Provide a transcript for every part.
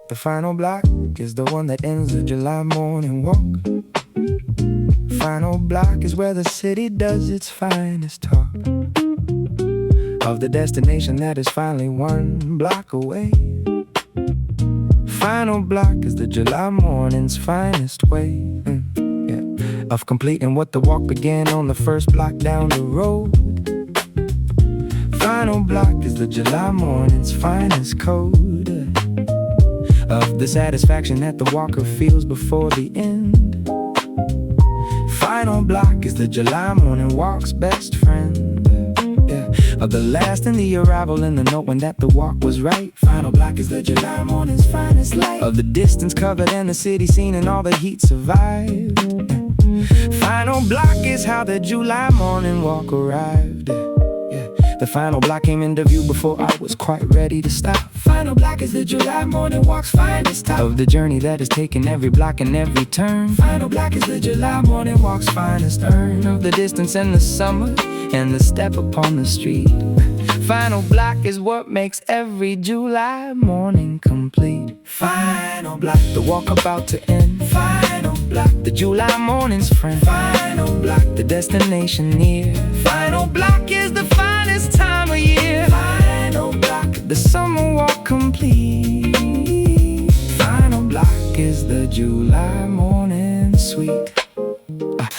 The final block is the one that ends the July morning walk. Final block is where the city does its finest talk of the destination that is finally one block away. Final block is the July morning's finest way of completing what the walk began on the first block down the road. Final block is the July morning's finest code of the satisfaction that the walker feels before the end. Final block is the July morning walk's best friend, of the last and the arrival and the knowing that the walk was right. Final block is the July morning's finest light, of the distance covered and the city seen and all the heat survived. Final block is how the July morning walk arrived. The final block came into view before I was quite ready to stop. Final block is the July morning walk's finest top of the journey that has taken every block and every turn. Final block is the July morning walk's finest earn of the distance and the summer and the step upon the street. Final block is what makes every July morning complete. Final block, the walk about to end. Final block, the July morning's friend. Final block, the destination near. Final block is the finest time of year. Final block, the summer walk complete. Final block is the July morning sweet.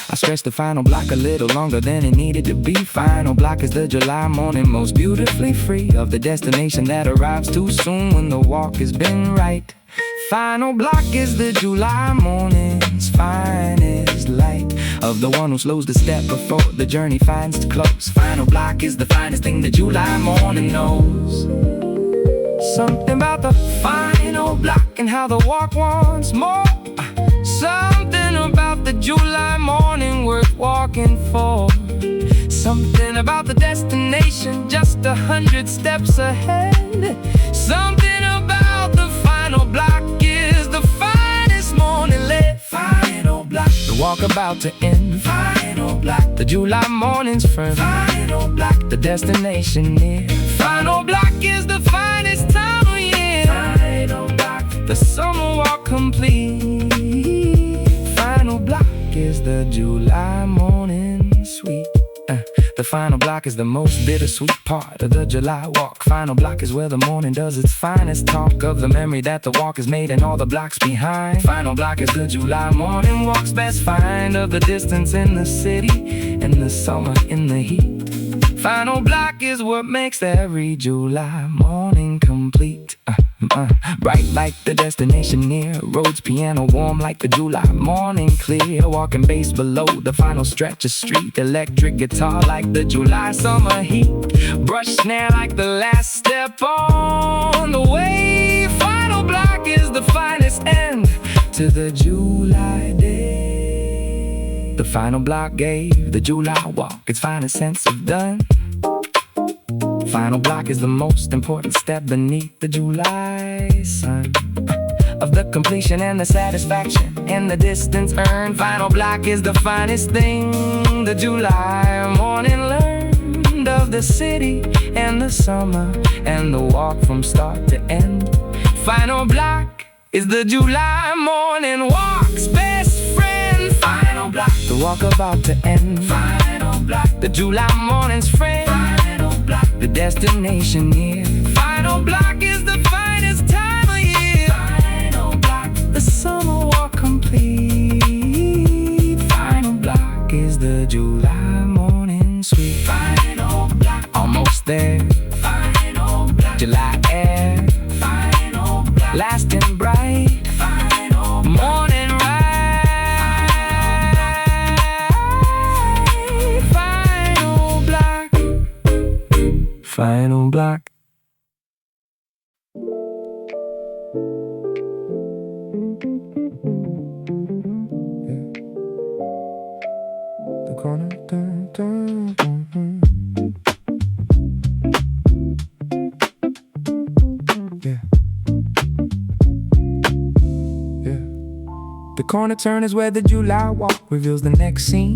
I stretched the final block a little longer than it needed to be. Final block is the July morning most beautifully free of the destination that arrives too soon when the walk has been right. Final block is the July morning's finest light, of the one who slows the step before the journey finds its close. Final block is the finest thing the July morning knows. Something about the final block and how the walk wants more. Something about the July morning worth walking for. Something about the destination just 100 steps ahead. Something about the final block is the finest morning lit. Final block, the walk about to end. Final block, the July morning's friend. Final block, the destination near. Final block is the finest time of year. Final block, the summer walk complete. Final block is the July morning sweet. The final block is the most bittersweet part of the July walk. Final block is where the morning does its finest talk of the memory that the walk has made and all the blocks behind. Final block is the July morning walk's best find of the distance in the city and the summer in the heat. Final block is what makes every July morning complete. Bright like the destination near, roads piano warm like the July morning clear. Walking bass below the final stretch of street, electric guitar like the July summer heat. Brush snare like the last step on the way. Final block is the finest end to the July day. The final block gave the July walk its finest sense of done. Final block is the most important step beneath the July sun, of the completion and the satisfaction and the distance earned. Final block is the finest thing the July morning learned of the city and the summer and the walk from start to end. Final block is the July morning walk's best friend. Final block, the walk about to end. Final block, the July morning's friend. Final block, the destination near. Final block is the finest time of year. Final block, the summer walk complete. Final block is the July morning sweet. Final block, almost there. Final block, July air. Final block, lasting bright. Final morning ride. Final block. Final block. The corner, dun, dun, dun, dun. Yeah. Yeah. The corner turn is where the July walk reveals the next scene.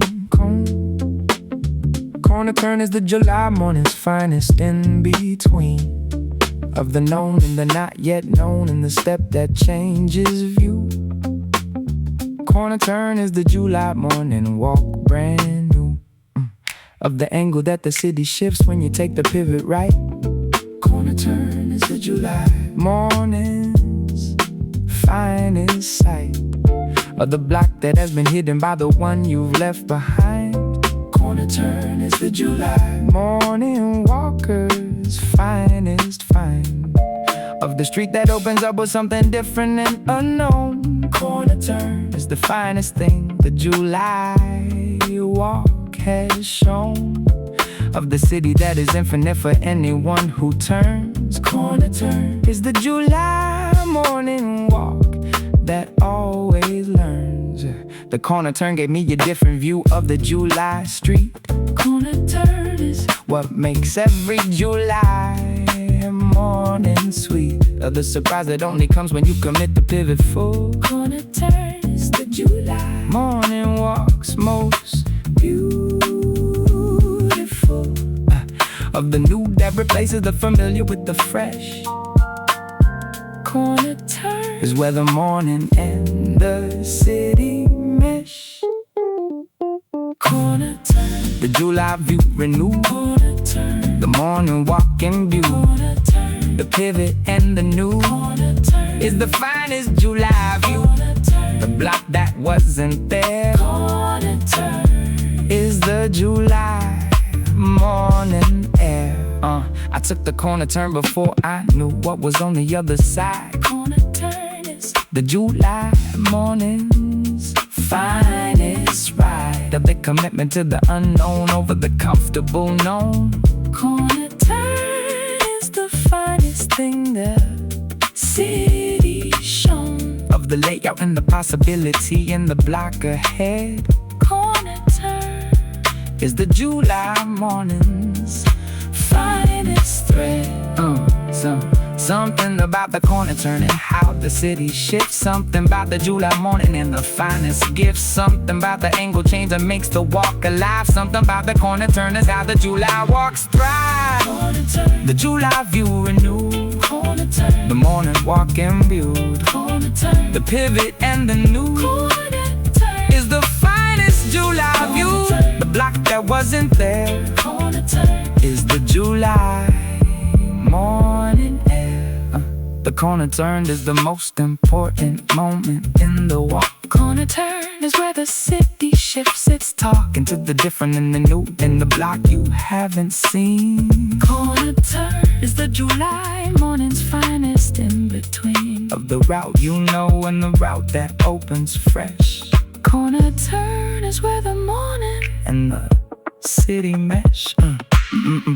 Corner turn is the July morning's finest in between. of the known and the not yet known, and the step that changes view. Corner turn is the July morning walk, brand new, of the angle that the city shifts when you take the pivot right. Corner turn is the July morning's finest sight, of the block that has been hidden by the one you've left behind. Corner turn is the July morning walker's finest find, of the street that opens up with something different and unknown. Corner turn is the finest thing the July walk has shown, of the city that is infinite for anyone who turns. Corner turn is the July morning walk that always learns. The corner turn gave me a different view of the July street. Corner turn is what makes every July morning sweet, of the surprise that only comes when you commit the pivot full. Corner turn is the July morning walk's most beautiful, of the new that replaces the familiar with the fresh. Corner turn is where the morning and the city mesh. Corner turn, the July view renewed. Corner turn, the morning walking view. Corner turn, the pivot and the new. Corner turn is the finest July view. Corner turn, the block that wasn't there. Corner turn is the July morning air. I took the corner turn before I knew what was on the other side. Corner turn is the July morning's finest ride, of the commitment to the unknown over the comfortable known. Corner turn is the finest thing the city's shown, of the layout and the possibility in the block ahead. Corner turn is the July morning's finest thread. Something about the corner turn and how the city shifts. Something about the July morning and the finest gifts. Something about the angle change that makes the walk alive. Something about the corner turn is how the July walks thrive. Corner turn, the July view renewed. Corner turn, the morning walk imbued. Corner turn, the pivot and the new. Corner turn is the finest July view. The block that wasn't there. Corner turn is the July morning air. The corner turn is the most important moment in the walk. Corner turn is where the city shifts its talking to the different and the new in the block you haven't seen. Corner turn is the July morning's finest in between, of the route you know and the route that opens fresh. Corner turn is where the morning and the city mesh.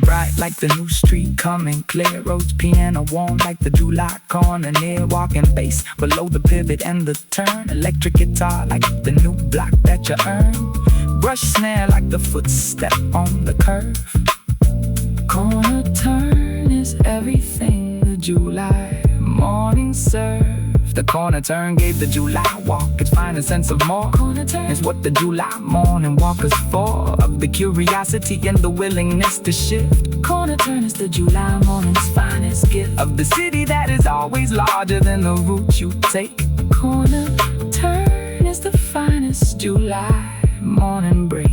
Bright like the new street coming clear. Roads piano warm like the July corner near. Walking bass below the pivot and the turn. Electric guitar like the new block that you earn. Brush snare like the footstep on the curve. Corner turn is everything the July morning served. The corner turn gave the July walk its finest sense of more. Corner turn is what the July morning walk is for, of the curiosity and the willingness to shift. Corner turn is the July morning's finest gift, of the city that is always larger than the route you take. Corner turn is the finest July morning break.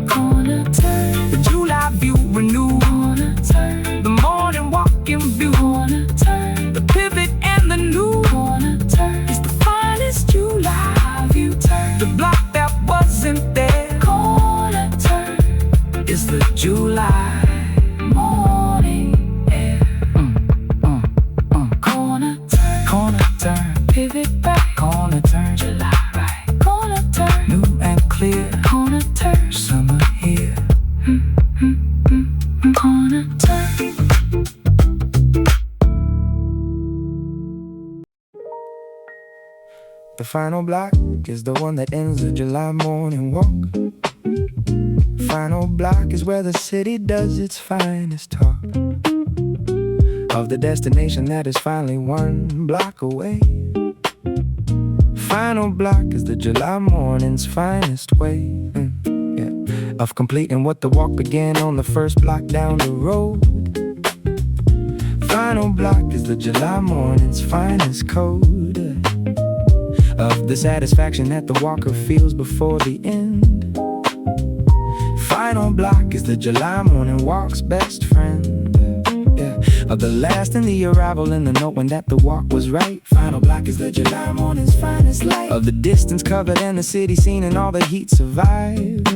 Corner turn, the July view renewed. Corner turn, the morning walking view. Corner turn, the pivot and the new. Corner turn is the finest July view. Turn, the block that wasn't there. Corner turn is the July morning air. Corner turn, pivot back. Corner turn, July right. Corner turn, new and clear. Corner turn, summer here. Corner turn. The final block is the one that ends the July morning walk. Final block is where the city does its finest talk, of the destination that is finally one block away. Final block is the July morning's finest way, of completing what the walk began on the first block down the road. Final block is the July morning's finest code of the satisfaction that the walker feels before the end. Final block is the July morning walk's best friend, yeah, of the last and the arrival and the knowing that the walk was right. Final block is the July morning's finest light, of the distance covered and the city seen and all the heat survived.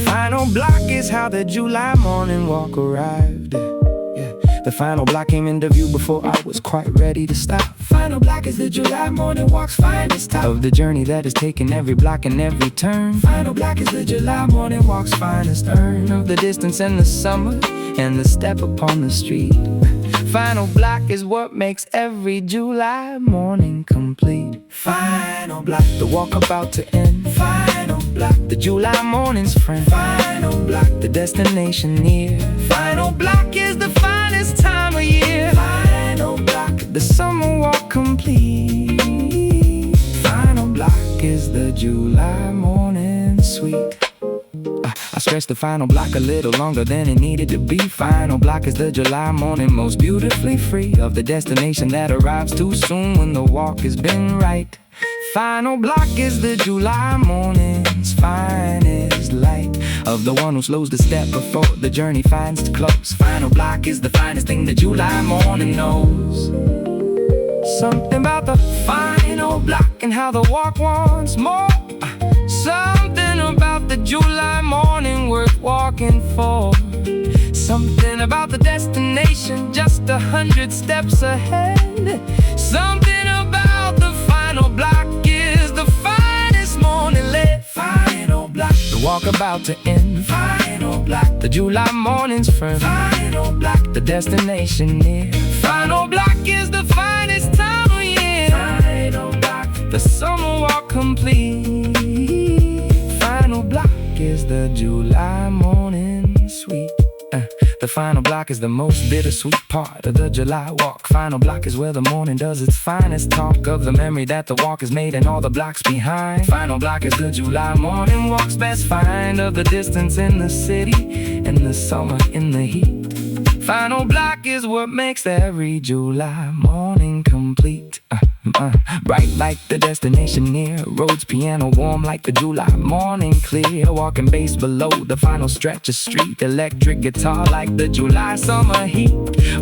Final block is how the July morning walk arrived. The final block came into view before I was quite ready to stop. Final block is the July morning walk's finest top, of the journey that has taken every block and every turn. Final block is the July morning walk's finest earn, of the distance and the summer and the step upon the street. Final block is what makes every July morning complete. Final block, the walk about to end. Final block, the July morning's friend. Final block, the destination near. Final block is the finest time of year. Final block, the summer walk complete. Final block is the July morning sweet. I stretched the final block a little longer than it needed to be. Final block is the July morning most beautifully free, of the destination that arrives too soon when the walk has been right. Final block is the July morning's finest light, of the one who slows the step before the journey finds its close. Final block is the finest thing the July morning knows. Something about the final block and how the walk wants more. Something about the July morning worth walking for. Something about the destination just 100 steps ahead. Something about the final block is the finest morning lit. Final block, the walk about to end. Final block, the July morning's friend. Final block, the destination near. Final block is the finest time of year. Final block, the summer walk complete. Final block is the July morning sweet. The final block is the most bittersweet part of the July walk. Final block is where the morning does its finest talk of the memory that the walk has made and all the blocks behind. Final block is the July morning walk's best find, of the distance in the city and the summer in the heat. Final block is what makes every July morning complete. Bright like the destination near, roads piano warm like the July morning clear. Walking bass below the final stretch of street, electric guitar like the July summer heat.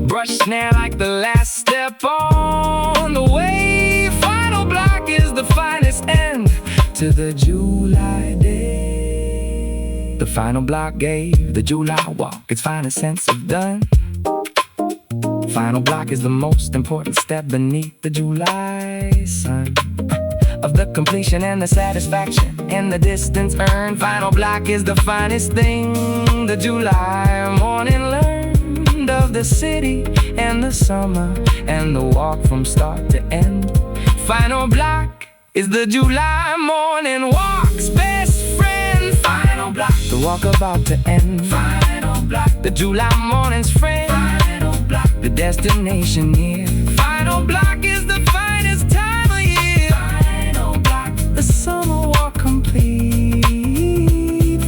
Brush snare like the last step on the way. Final block is the finest end to the July day. The final block gave the July walk its finest sense of done. Final block is the most important step beneath the July sun, of the completion and the satisfaction and the distance earned. Final block is the finest thing the July morning learned, of the city and the summer and the walk from start to end. Final block is the July morning walk's best friend. Final block, the walk about to end. Final block, the July morning's friend. Final block, the destination near. Final block is the finest time of year. Final block, the summer walk complete.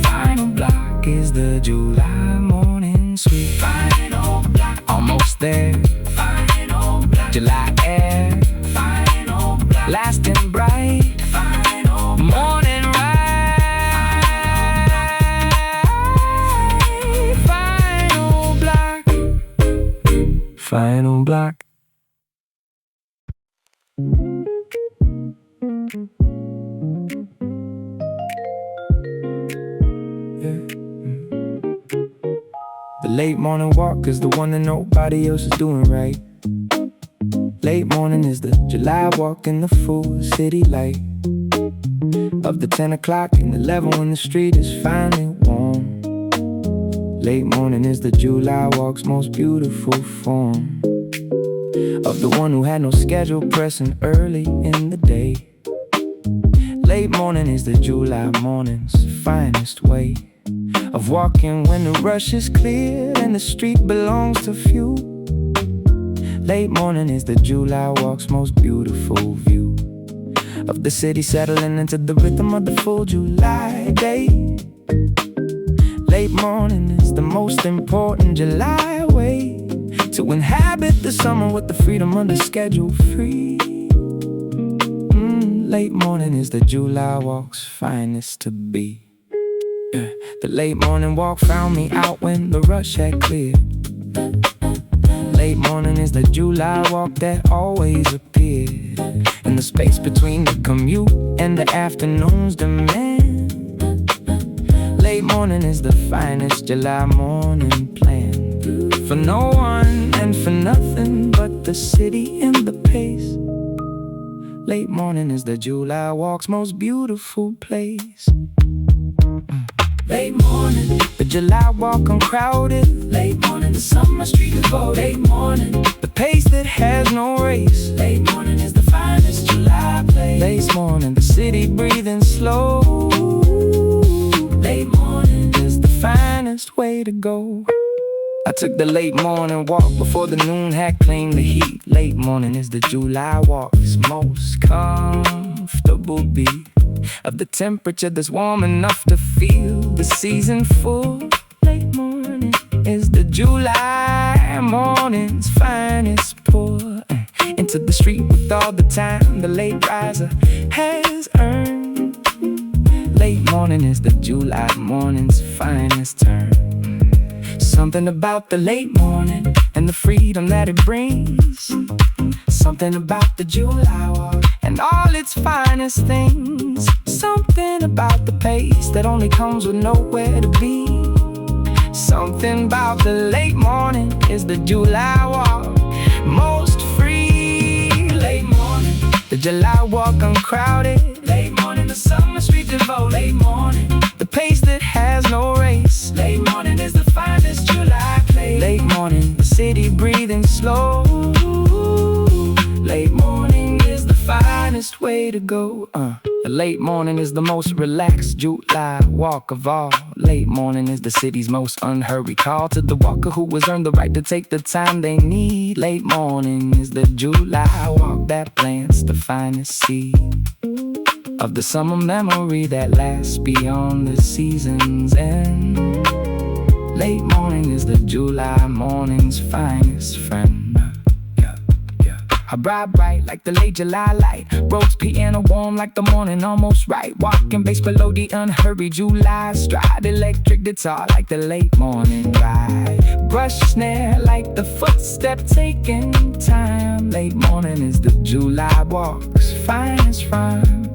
Final block is the July morning sweet. Final block, almost there. Final block, July air. Final block, lasting bright. Final morning ride. Final block. Final block. The late morning walk is the one that nobody else is doing right. Late morning is the July walk in the full city light, of the 10 o'clock and 11 when the street is finally warm. Late morning is the July walk's most beautiful form, of the one who had no schedule pressing early in the day. Late morning is the July morning's finest way of walking when the rush is clear and the street belongs to few. Late morning is the July walk's most beautiful view, of the city settling into the rhythm of the full July day. Late morning is the most important July way to inhabit the summer with the freedom of the schedule free. Late morning is the July walk's finest to be. The late morning walk found me out when the rush had cleared. Late morning is the July walk that always appeared in the space between the commute and the afternoon's demand. Late morning is the finest July morning planned for no one and for nothing but the city and the pace. Late morning is the July walk's most beautiful place. Late morning, the July walk uncrowded. Late morning, the summer street is full. Late morning, the pace that has no race. Late morning is the finest July place. Late morning, the city breathing slow. Late morning is the finest way to go. I took the late morning walk before the noon had claimed the heat. Late morning is the July walk's most comfortable beat of the temperature that's warm enough to feel the season full. Late morning is the July morning's finest pour into the street with all the time the late riser has earned. Late morning is the July morning's finest turn. Something about the late morning and the freedom that it brings. Something about the July walk and all its finest things. Something about the pace that only comes with nowhere to be. Something about the late morning is the July walk most free. Late morning, the July walk uncrowded. Late morning, the summer street devote. Late morning, the pace that has no race. Late morning is the finest July place. Late morning, the city breathing slow. Late morning is the finest way to go. The late morning is the most relaxed July walk of all. Late morning is the city's most unhurried call to the walker who has earned the right to take the time they need. Late morning is the July walk that plants the finest seed of the summer memory that lasts beyond the season's end. Late morning is the July morning's finest friend. I ride bright like the late July light. Rose piano warm like the morning almost right. Walking bass below the unhurried July stride. Electric guitar like the late morning ride. Brush snare like the footstep taking time. Late morning is the July walk's finest rhyme.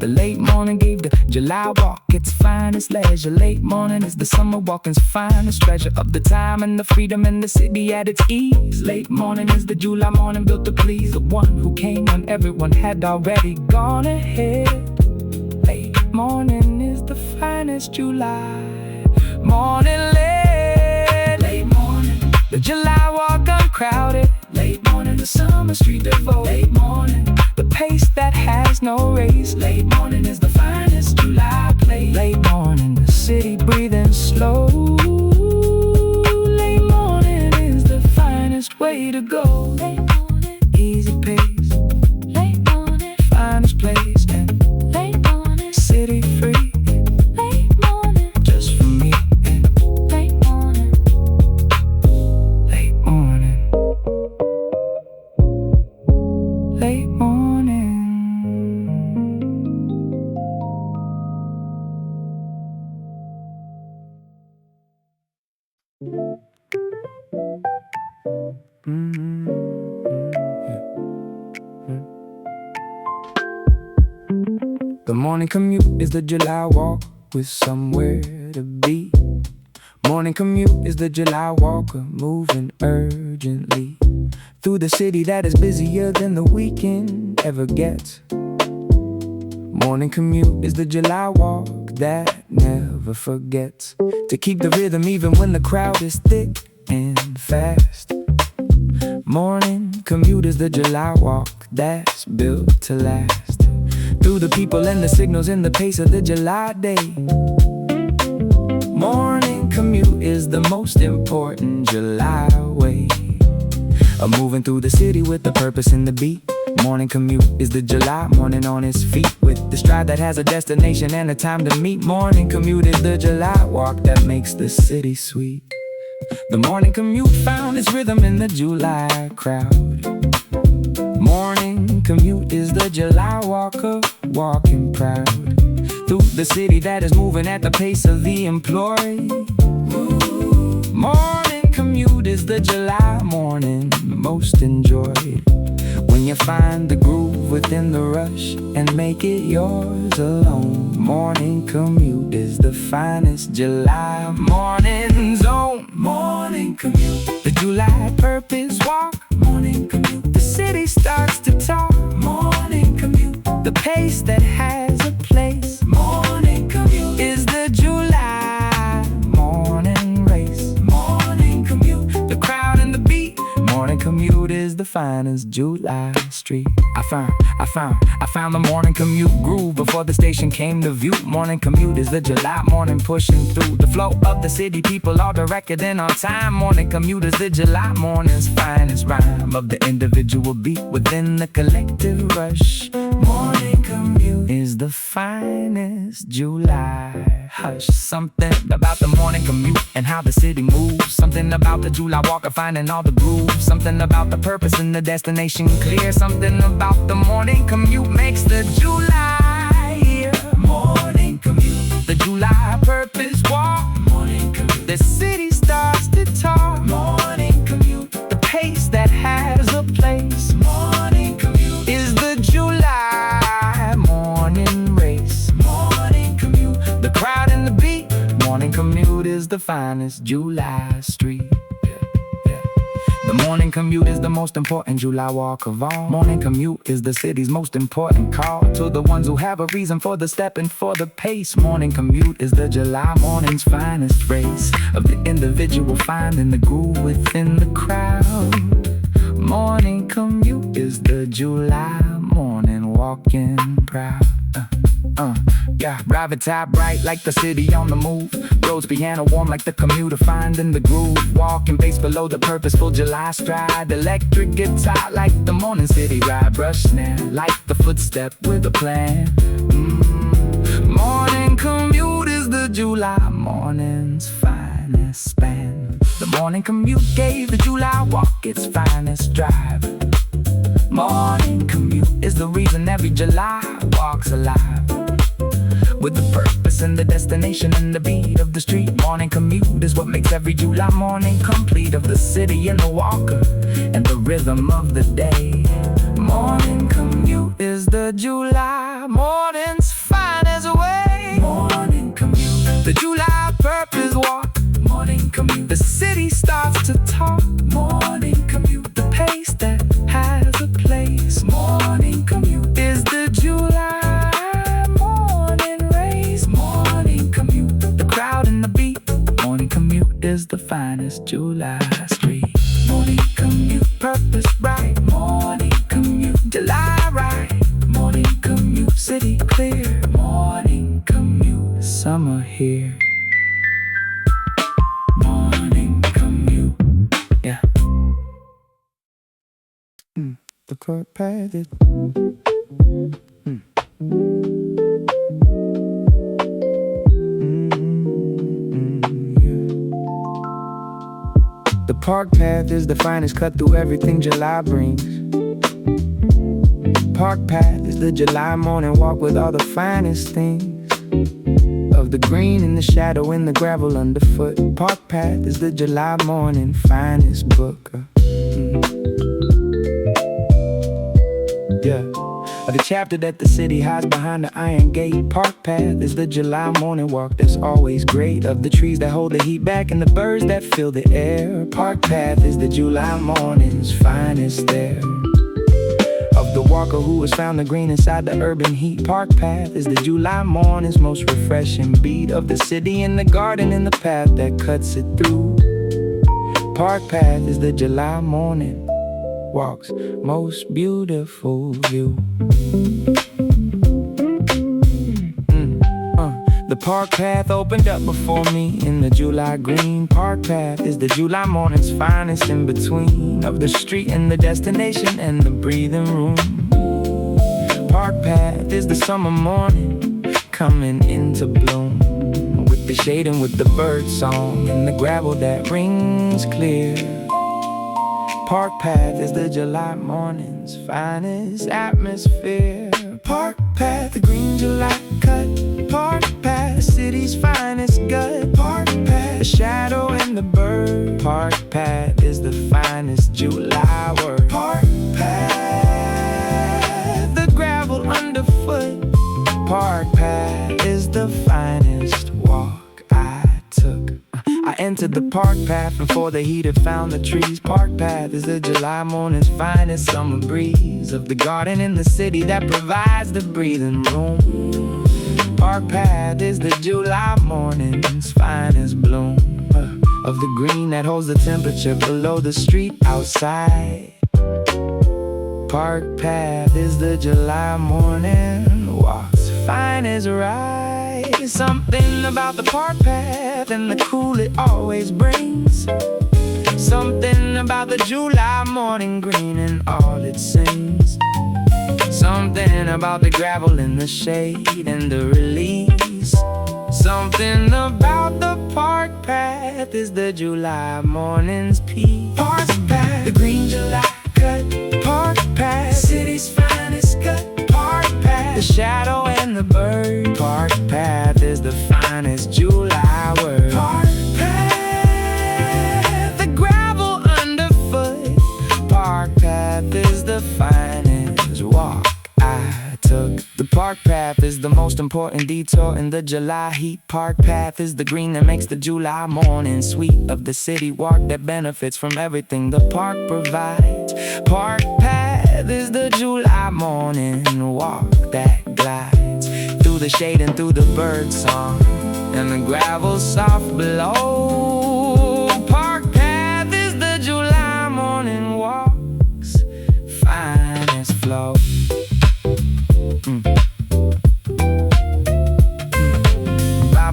The late morning gave the July walk its finest leisure. Late morning is the summer walking's finest treasure of the time and the freedom and the city at its ease. Late morning is the July morning built to please the one who came when everyone had already gone ahead. Late morning is the finest July morning late. Late morning, the July walk uncrowded. Late morning, the summer street devote. Late morning, the pace that has no race. Late morning is the finest July place. Late morning, the city breathing slow. Late morning is the finest way to go. Late morning, easy pace. Late morning, finest place. And late morning, city free. Late morning, just for me. Late morning, late morning, late morning. The morning commute is the July walk with somewhere to be. Morning commute is the July walker moving urgently through the city that is busier than the weekend ever gets. Morning commute is the July walk that never forgets to keep the rhythm even when the crowd is thick and fast. Morning commute is the July walk that's built to last through the people and the signals and the pace of the July day. Morning commute is the most important July way of moving through the city with the purpose and the beat. Morning commute is the July morning on his feet with the stride that has a destination and a time to meet. Morning commute is the July walk that makes the city sweet. The morning commute found its rhythm in the July crowd. Morning commute is the July walker, walking proud through the city that is moving at the pace of the employee. Morning commute is the July morning most enjoyed, when you find the groove within the rush and make it yours alone. Morning commute is the finest July morning zone. Morning commute, the July purpose walk. Morning commute, the city starts to talk. Morning commute, the pace that has a place. Morning commute is the July morning race. Morning commute, the crowd and the beat. Morning commute is the finest July street. I found the morning commute groove before the station came to view. Morning commute is the July morning pushing through the flow of the city. People all directed in on time. Morning commute is the July morning's finest rhyme of the individual beat within the collective rush. Morning commute is the finest July hush. Something about the morning commute and how the city moves. Something about the July walker finding all the grooves. Something about the purpose and the destination clear. Something about the morning commute makes the July year. Morning commute, the July purpose walk. Morning commute, the city starts to talk. Morning commute, the pace that has a place. Morning commute is the July morning race. Morning commute, the crowd and the beat. Morning commute is the finest July street. The morning commute is the most important July walk of all. Morning commute is the city's most important call to the ones who have a reason for the step and for the pace. Morning commute is the July morning's finest race of the individual finding the groove within the crowd. Morning commute is the July morning walking proud. Private top bright like the city on the move. Roads piano warm like the commuter finding the groove. Walking bass below the purposeful July stride. Electric guitar like the morning city ride. Brush snare like the footstep with a plan. Morning commute is the July morning's finest span. The morning commute gave the July walk its finest drive. Morning commute is the reason every July walk's alive, with the purpose and the destination and the beat of the street. Morning commute is what makes every July morning complete, of the city and the walker and the rhythm of the day. Morning commute is the July morning's finest way. Morning commute, the July purpose walk. Morning commute, the city starts to talk. Morning commute, the pace that has a place. Morning commute is the July morning race. Morning commute, the crowd and the beat. Morning commute is the finest July street. Morning commute, purpose bright. Morning commute, July right. Morning commute, city clear. Morning commute, summer here. Morning commute, yeah. The court path is The park path is the finest cut through everything July brings. Park path is the July morning walk with all the finest things of the green and the shadow and the gravel underfoot. Park path is the July morning finest book. The chapter that the city hides behind the iron gate. Park path is the July morning walk that's always great, of the trees that hold the heat back and the birds that fill the air. Park path is the July morning's finest there, of the walker who has found the green inside the urban heat. Park path is the July morning's most refreshing beat, of the city and the garden and the path that cuts it through. Park path is the July morning walk's most beautiful view. The park path opened up before me in the July green. Park path is the July morning's finest in between, of the street and the destination and the breathing room. Park path is the summer morning coming into bloom, with the shading with the bird song and the gravel that rings clear. Park path is the July morning's finest atmosphere. Park path, the green July cut. Park path, the city's finest gut. Park path, the shadow and the bird. Park path is the finest July word. Park path, the gravel underfoot. Park path is the finest walk I took. I entered the park path before the heat had found the trees. Park path is the July morning's finest summer breeze of the garden in the city that provides the breathing room. Park path is the July morning's finest bloom of the green that holds the temperature below the street outside. Park path is the July morning walk's finest ride. Something about the park path and the cool it always brings. Something about the July morning green and all it sings. Something about the gravel in the shade and the release. Something about the park path is the July morning's peace. Park path, the green July cut. Park path, city's finest cut. Park path, the shadow and the bird. Park path is the finest July word. Park path, the gravel underfoot. Park path is the finest walk I took. The park path is the most important detour in the July heat. Park path is the green that makes the July morning sweet of the city walk that benefits from everything the park provides. Park path is the July morning walk that glides through the shade and through the bird song and the gravel soft below. Park path is the July morning walk's finest flow.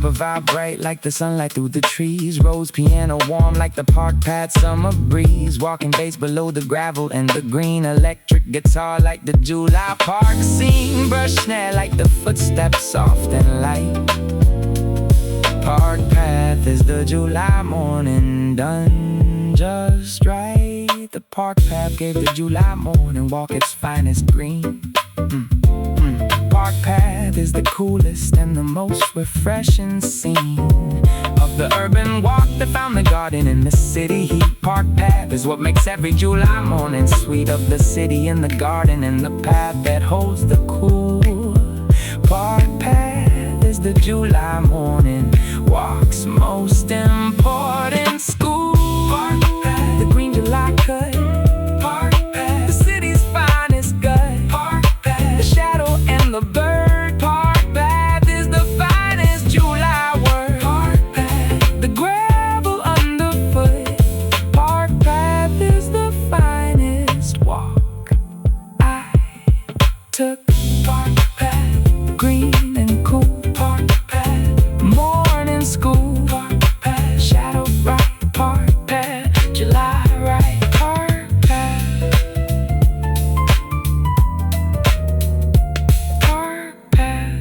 Vibrate like the sunlight through the trees. Rose piano warm like the park path summer breeze. Walking bass below the gravel and the green. Electric guitar like the July park scene. Brush snare like the footsteps soft and light. Park path is the July morning done just right. The park path gave the July morning walk its finest green. Park path is the coolest and the most refreshing scene of the urban walk that found the garden in the city heat. Park path is what makes every July morning sweet of the city and the garden and the path that holds the cool. Park path is the July morning walk's most important school. Park path, the green July cut. Park path, the city's finest gut. Park path, the shadow and the bird. Park path is the finest July word. Park path, the gravel underfoot. Park path is the finest walk I took. Park path, green and cool. Park path, morning school. Park path, shadow right. Park path, July right. Park path, park path.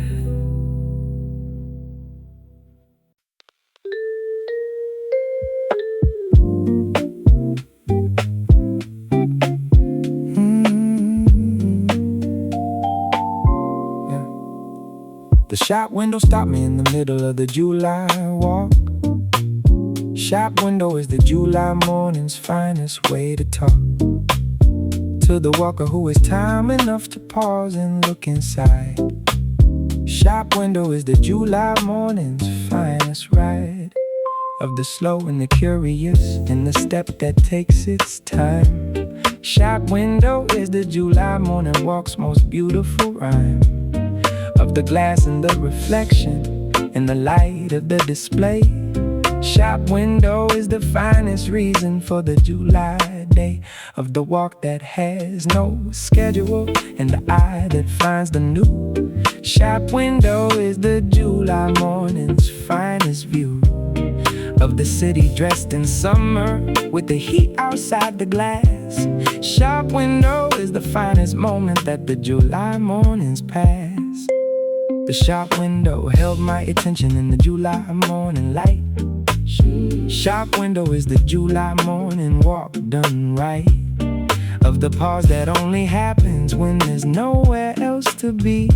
Yeah. The shop window stopped me in the middle of the July walk. Shop window is the July morning's finest way to talk to the walker who has time enough to pause and look inside. Shop window is the July morning's finest ride of the slow and the curious and the step that takes its time. Shop window is the July morning walk's most beautiful rhyme of the glass and the reflection and the light of the display. Shop window is the finest reason for the July day of the walk that has no schedule and the eye that finds the new. Shop window is the July morning's finest view of the city dressed in summer with the heat outside the glass. Shop window is the finest moment that the July mornings pass. The shop window held my attention in the July morning light. Shop window is the July morning walk done right. Of the pause that only happens when there's nowhere else to be.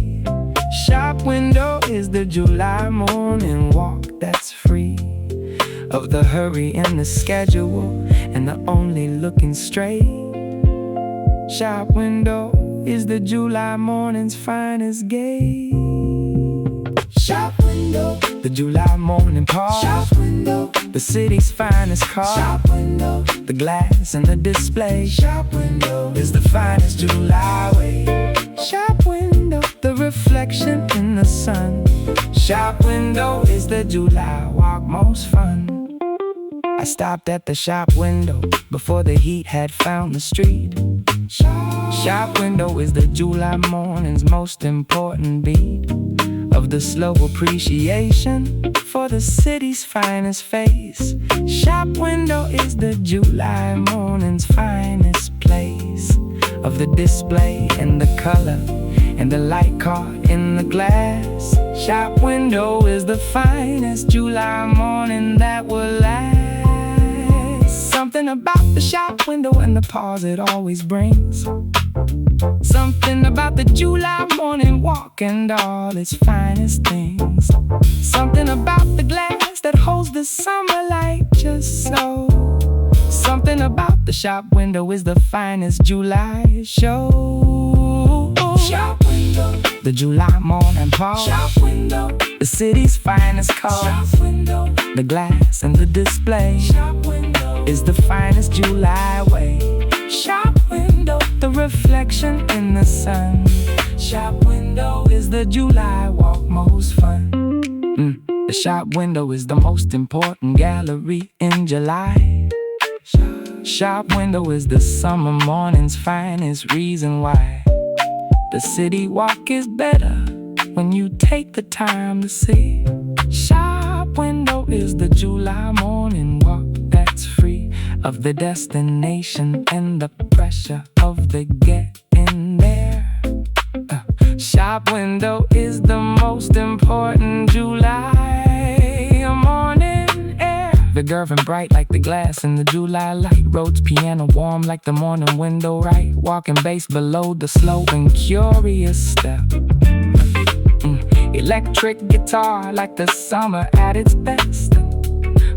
Shop window is the July morning walk that's free. Of the hurry in the schedule and the only looking straight. Shop window is the July morning's finest gate. Shop window, the July morning pause. Shop window, the city's finest car. Shop window, the glass and the display. Shop window is the finest July way. Shop window, the reflection in the sun. Shop window is the July walk most fun. I stopped at the shop window before the heat had found the street. Shop window is the July morning's most important beat. Of the slow appreciation for the city's finest face. Shop window is the July morning's finest place. Of the display and the color and the light caught in the glass. Shop window is the finest July morning that will last. Something about the shop window and the pause it always brings. Something about the July morning walk and all its finest things. Something about the glass that holds the summer light just so. Something about the shop window is the finest July show. Shop window, the July morning pause. Shop window, the city's finest car. Shop window, the glass and the display. Shop window is the finest July way. Shop window, the reflection in the sun. Shop window is the July walk most fun. The shop window is the most important gallery in July. Shop window is the summer morning's finest reason why. The city walk is better when you take the time to see. Shop window is the July morning walk that's free of the destination and the pressure of the getting there. Shop window is the most important July morning air. The Gervin bright like the glass in the July light. Rhodes piano warm like the morning window right. Walking bass below the slow and curious step. Electric guitar like the summer at its best.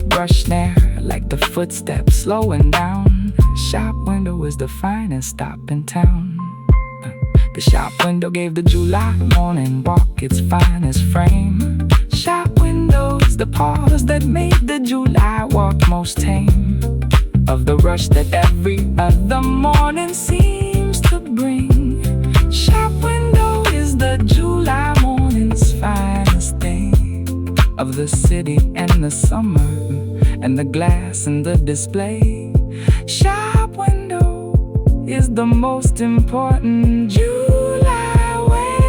Brush snare like the footsteps slowing down. Shop window is the finest stop in town. The shop window gave the July morning walk its finest frame. Shop windows, the pause that made the July walk most tame. Of the rush that every other morning seems to bring. Shop window is the July morning's finest thing. Of the city and the summer and the glass and the display. Shop window is the most important July way.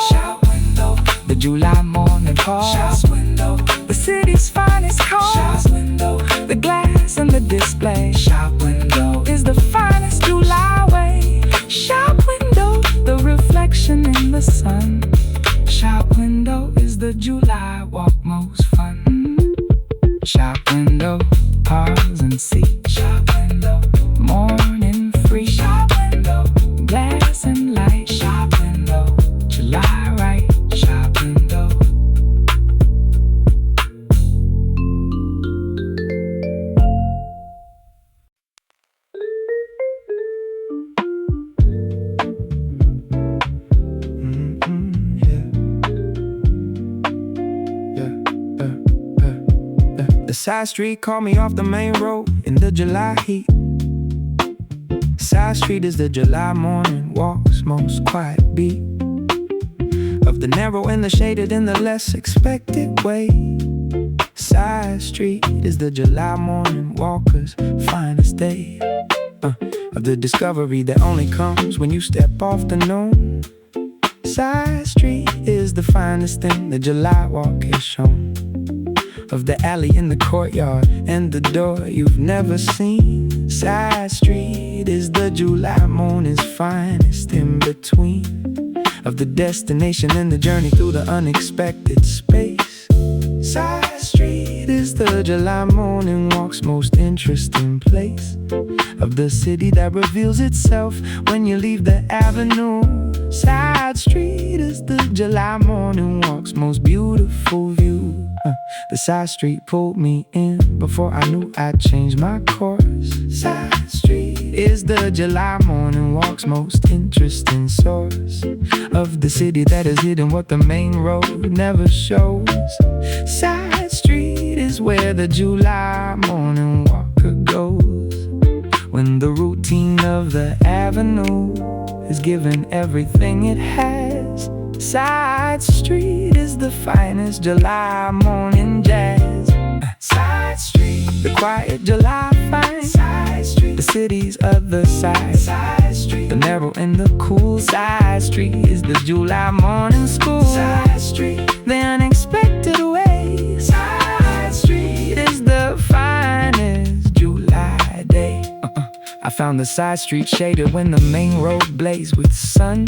Shop window, the July morning pause. Shop window, the city's finest car. Shop window, the glass and the display. Shop window is the finest July way. Shop window, the reflection in the sun. Shop window is the July walk most fun. Shop window, pause and see. Shop window, morning free. Shop window, glass and light. Shop window, July right. Shop window. The side street called me off the main road in the July heat. Side street is the July morning walk's most quiet beat. Of the narrow and the shaded in the less expected way. Side street is the July morning walker's finest day. Of the discovery that only comes when you step off the known. Side street is the finest thing the July walk has shown. Of the alley in the courtyard and the door you've never seen. Side street is the July morning's finest in between of the destination and the journey through the unexpected space. Side street is the July morning walk's most interesting place of the city that reveals itself when you leave the avenue. Side street is the July morning walk's most beautiful view. The side street pulled me in before I knew I'd change my course. Side street is the July morning walk's most interesting source of the city that is hidden what the main road never shows. Side street is where the July morning walker goes when the routine of the avenue is given everything it has. Side street is the finest July morning jazz. Side street, the quiet July fine. Side street, the city's other side. Side street, the narrow and the cool. Side street is the July morning school. Side street, the unexpected way. Side street is the finest July day. I found the side street shaded when the main road blazed with sun.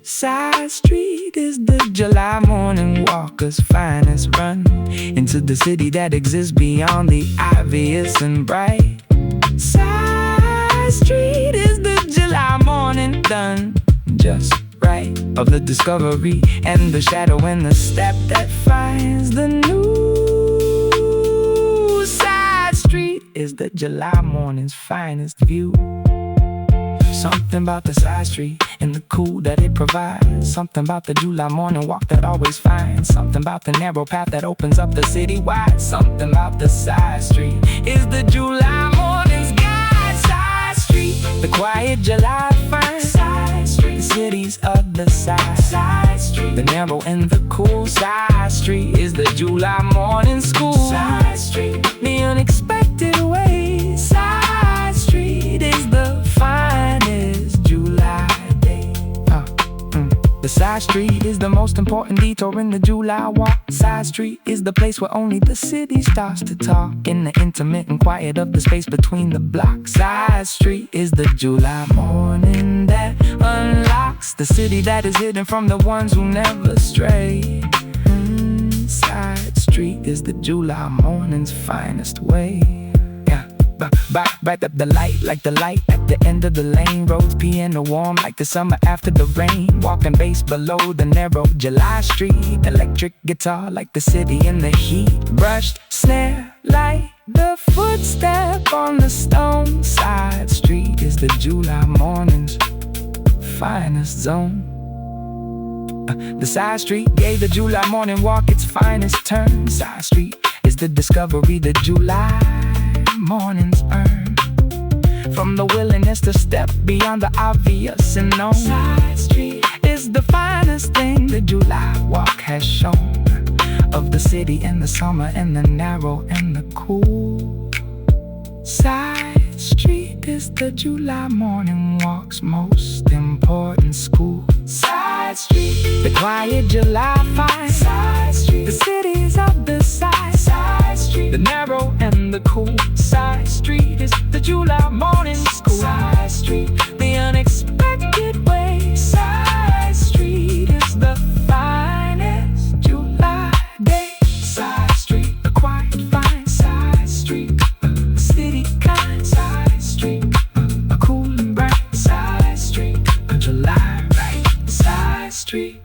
Side street is the July morning walker's finest run into the city that exists beyond the obvious and bright. Side street is the July morning done just right of the discovery and the shadow and the step that finds the new. Side street is the July morning's finest view. Something about the side street and the cool that it provides. Something about the July morning walk that always finds. Something about the narrow path that opens up the city wide. Something about the side street is the July morning's guide. Side street, the quiet July find. Side street, the city's other side. Side street, the narrow and the cool. Side street is the July morning school. Side street, the unexpected way. Side street is the finest July day. The side street is the most important detour in the July walk. Side street is the place where only the city starts to talk in the intimate and quiet of the space between the blocks. Side street is the July morning that unlocks the city that is hidden from the ones who never stray. Side street is the July morning's finest way. Bright up the light, like the light at the end of the lane. Roads piano warm like the summer after the rain. Walking bass below the narrow July street. Electric guitar like the city in the heat. Brushed snare like the footstep on the stone. Side street is the July morning's finest zone. The side street gave the July morning walk its finest turn. Side street is the discovery the July mornings earn from the willingness to step beyond the obvious and known. Side street is the finest thing the July walk has shown of the city in the summer and the narrow and the cool. Side street is the July morning walk's most important school. Side street, the quiet July find. Side street, the city's other side. Side street, the narrow and the cool. Side street is the July morning school. Side street, the unexpected way. Side street is the finest July day. Side street, the quiet fine. Side street, the city kind. Side street, a cool and bright. Side street, a July right. Side street.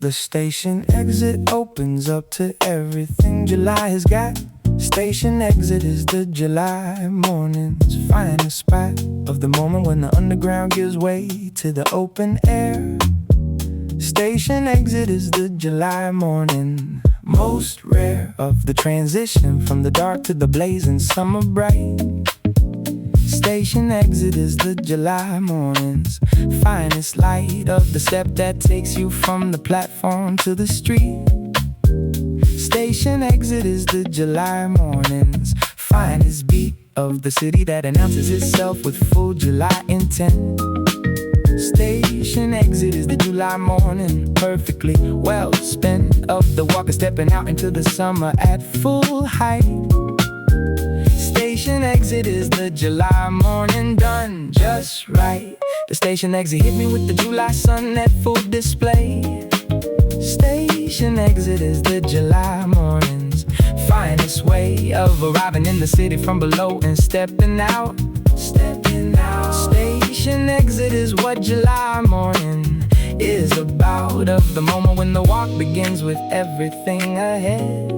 The station exit opens up to everything July has got. Station exit is the July morning's finest spot of the moment when the underground gives way to the open air. Station exit is the July morning, most rare of the transition from the dark to the blazing summer bright. Station exit is the July morning's finest light of the step that takes you from the platform to the street. Station exit is the July morning's finest beat of the city that announces itself with full July intent. station exit is the July morning, perfectly well spent. Of the walker stepping out into the summer at full height. Station exit is the July morning, done just right. The station exit hit me with the July sun at full display. Station exit is the July morning's finest way of arriving in the city from below and stepping out. Station exit is what July morning is about. Of the moment when the walk begins with everything ahead.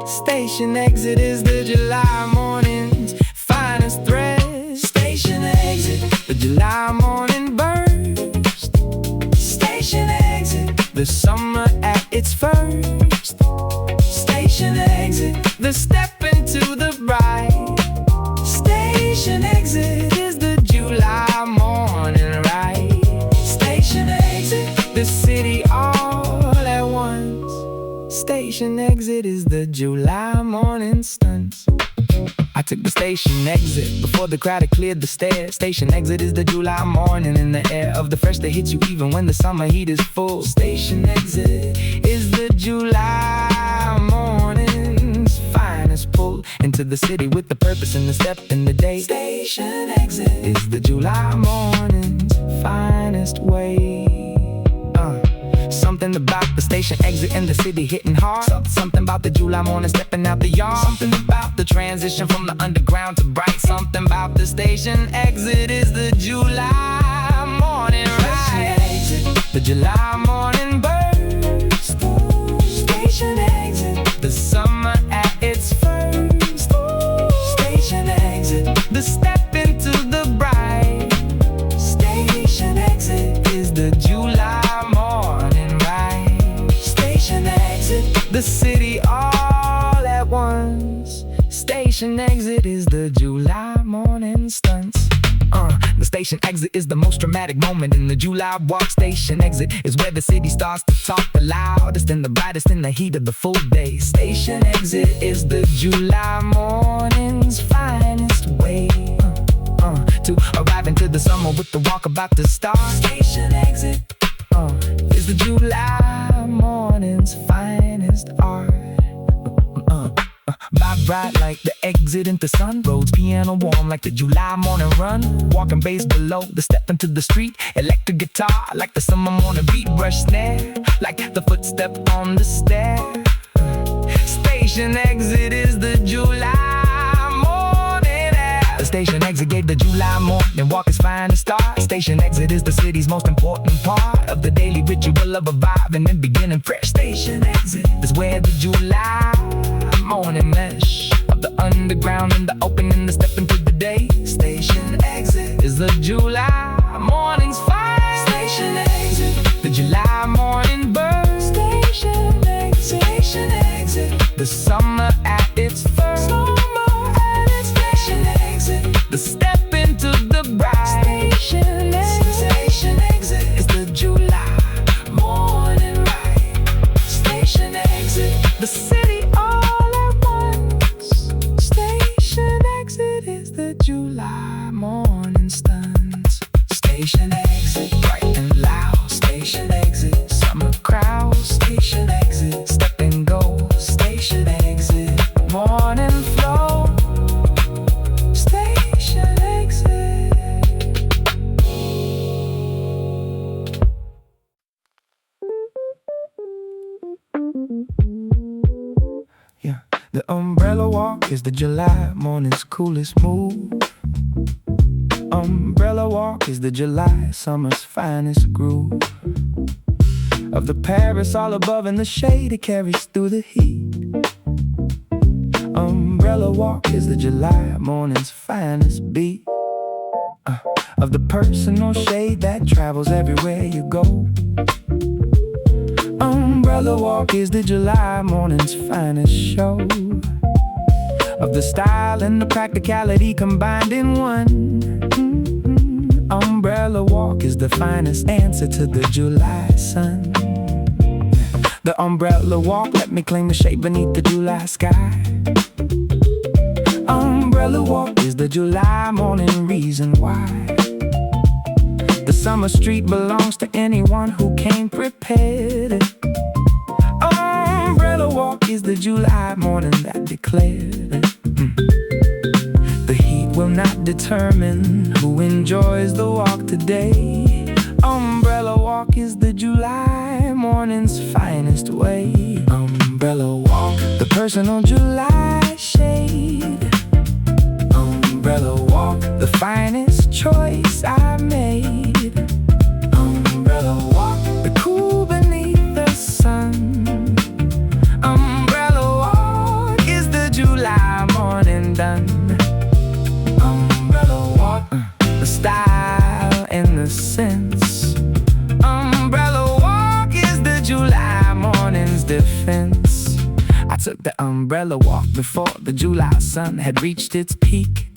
Station exit is the July morning's finest thread. Station exit, the July morning burst. Station exit, the summer at its first. Station exit, the step into the bright. Station exit is the July morning ride. Station exit, the city all at once. Station exit is the July morning stunts. I took the station exit before the crowd had cleared the stairs. Station exit is the July morning in the air of the fresh that hits you even when the summer heat is full. Station exit is the July morning's finest pull into the city with the purpose and the step in the day. Station exit is the July morning's finest way. Something about the station exit in the city hitting hard. Something about the July morning stepping out the yard. Something about the transition from the underground to bright. Something about the station exit is the July morning ride. The July morning burst. Station exit, the summer at its first. Station exit, the step into the bright. Station exit is the July morning ride. Station exit, the city all at once. Station exit is the July morning stunts. The station exit is the most dramatic moment in the July walk. Station exit is where the city starts to talk the loudest and the brightest in the heat of the full day. Station exit is the July morning's finest way to arrive into the summer with the walk about to start. Station exit is the July morning's finest art. Vibe bright like the exit into sun. Roads piano warm like the July morning run. Walking bass below the step into the street. Electric guitar like the summer morning beat. Brush snare like the footstep on the stair. Station exit is the July morning air. The station exit gave the July morning walk its finest start. Station exit is the city's most important part of the daily ritual of arriving and beginning fresh. Station exit is where the July morning mesh of the underground and the opening, the step into the day. Station exit is the July morning's fire. Station exit, the July morning burst. Station exit, the summer at its first. Station exit, the step into the bright. Station exit is the July morning ride. Station exit, the city all at once. Station exit is the July morning stunts. Station exit, bright and loud. Station exit, summer crowd. Station exit, step and go. Station exit, morning flow. Station exit. Yeah, the umbrella walk is the July morning's coolest move. Umbrella walk is the July summer's finest groove. Of the parasol above and the shade it carries through the heat. Umbrella walk is the July morning's finest beat. Of the personal shade that travels everywhere you go. Umbrella walk is the July morning's finest show. Of the style and the practicality combined in one. Umbrella walk is the finest answer to the July sun. The umbrella walk, let me claim the shade beneath the July sky. Umbrella walk is the July morning reason why. The summer street belongs to anyone who came prepared. Umbrella walk is the July morning that declared the heat will not determine who enjoys the walk today. Umbrella walk is the July morning's finest way. Umbrella walk, the personal July shade. Umbrella walk, the finest choice I made. Umbrella walk, the cool beneath the sun. Umbrella walk is the July morning done. Umbrella walk, the style and the sense. Umbrella walk is the July morning's defense. I took the umbrella walk before the July sun had reached its peak.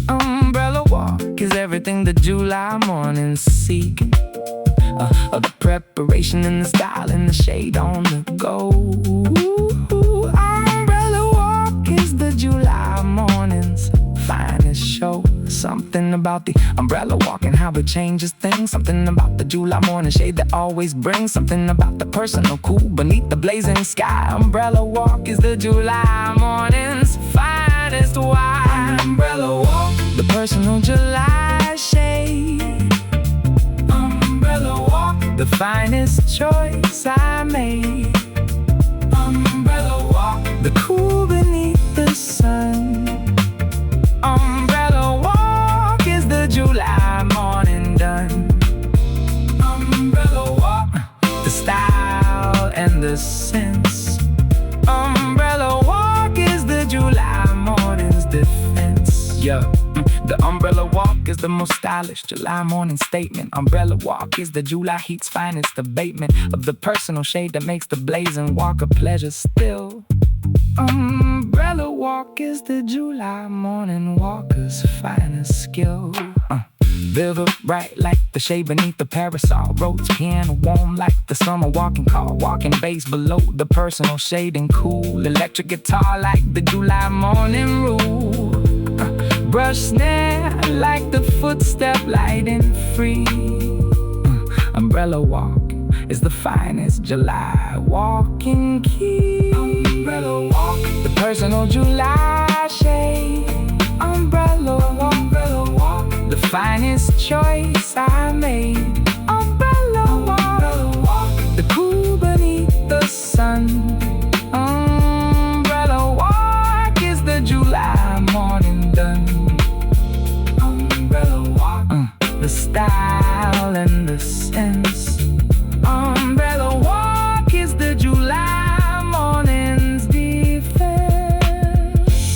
Umbrella walk is everything the July mornings seek. Of the preparation and the style and the shade on the go. Umbrella walk is the July morning's finest show. Something about the umbrella walk and how it changes things. Something about the July morning shade that always brings something about the personal cool beneath the blazing sky. Umbrella walk is the July morning's finest wine. Umbrella walk, the personal July shade. Umbrella walk, the finest choice I made. Umbrella walk, the cool beneath the sun. Umbrella walk is the July morning done. Umbrella walk, the style and the sense. Umbrella walk is the July morning's defense. Yeah. The umbrella walk is the most stylish July morning statement. Umbrella walk is the July heat's finest abatement of the personal shade that makes the blazing walk a pleasure still. Umbrella walk is the July morning walker's finest skill. Vivid bright like the shade beneath the parasol. Roads piano warm like the summer walking call. Walking bass below the personal shade and cool. Electric guitar like the July morning rule. Brush snare like the footstep light and free. Umbrella walk is the finest July walking key. Umbrella walk, the personal July shade. Umbrella walk, the finest choice I made. Umbrella walk, the cool beneath the sun. Umbrella walk is the July morning done. Umbrella walk, the style and the sense. Umbrella walk is the July morning's defense.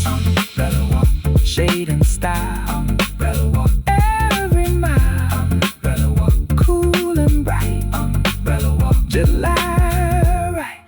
Umbrella walk, shade and style. Umbrella walk, every mile. Umbrella walk, cool and bright. Umbrella walk, July right.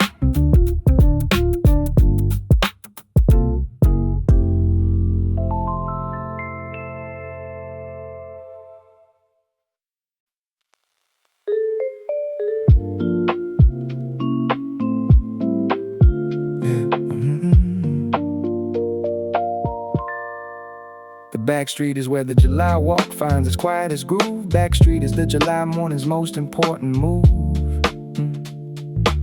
The back street is where the July walk finds its quietest groove. Back street is the July morning's most important move.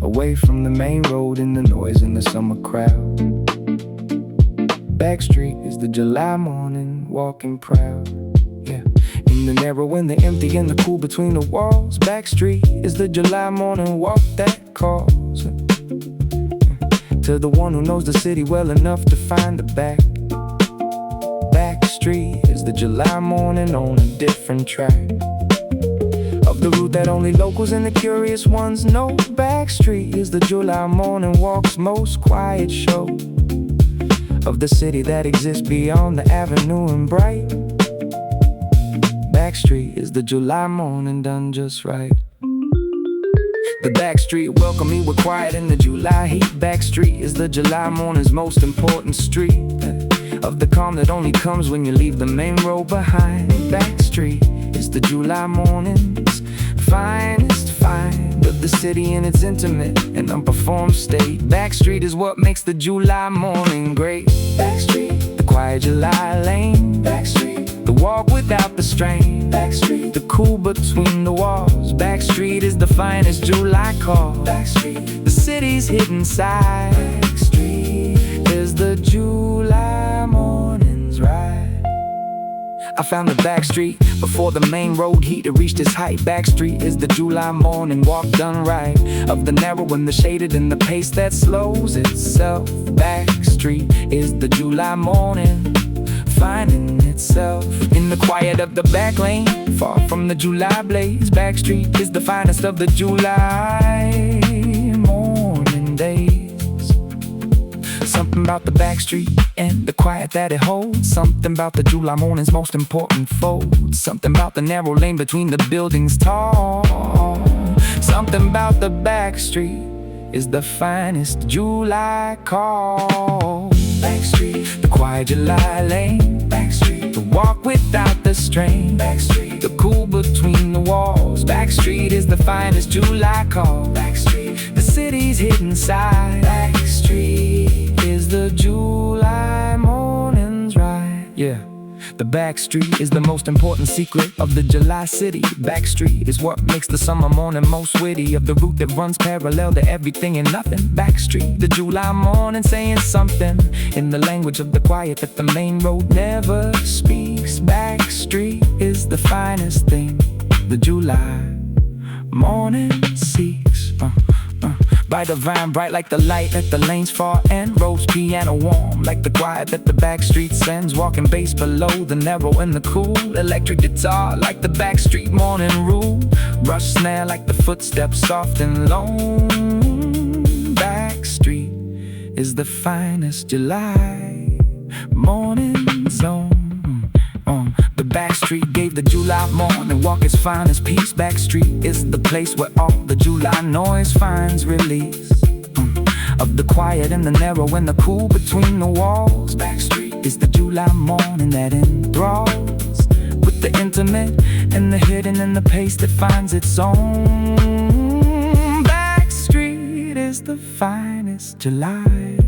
Away from the main road and the noise and the summer crowd. Back street is the July morning walking proud. Yeah, in the narrow and the empty and the cool between the walls. Back street is the July morning walk that calls to the one who knows the city well enough to find the back. Back street is the July morning on a different track of the route that only locals and the curious ones know. Back street is the July morning walk's most quiet show of the city that exists beyond the avenue and bright. Back street is the July morning done just right. The back street welcome me with quiet in the July heat. Back street is the July morning's most important street of the calm that only comes when you leave the main road behind. Back street is the July morning's finest find of the city in its intimate and unperformed state. Back street is what makes the July morning great. Back street, the quiet July lane. Back street, The walk without the strain. Backstreet. The cool between the walls. Backstreet is the finest July call. Backstreet. The city's hidden side. Backstreet is the July morning's ride. I found the back street before the main road heat reached its height. Back street is the July morning walk done right. Of the narrow and the shaded and the pace that slows itself. Back street is the July morning finding itself in the quiet of the back lane, far from the July blaze. Back street is the finest of the July morning days. Something about the back street and the quiet that it holds. Something about the July morning's most important fold. Something about the narrow lane between the buildings tall. Something about the back street is the finest July call. Back street, the quiet July lane. Back street, the walk without the strain. Back street, the cool between the walls. Back street is the finest July call. Back street, the city's hidden side. Back street is the July morning's ride. Yeah. The back street is the most important secret of the July city. Back street is what makes the summer morning most witty. Of the route that runs parallel to everything and nothing. Back street, the July morning saying something in the language of the quiet that the main road never speaks. Back street is the finest thing the July morning seeks. By the vine, bright like the light at the lane's far end. Rose piano warm like the quiet that the back street sends. Walking bass below the narrow and the cool. Electric guitar like the back street morning rule. Rush snare like the footsteps soft and lone. Back street is the finest July morning zone. The back street gave the July morning walk its finest piece. Back street is the place where all the July noise finds release. Of the quiet and the narrow and the cool between the walls. Back street is the July morning that enthralls. With the intimate and the hidden and the pace that finds its own. Back street is the finest July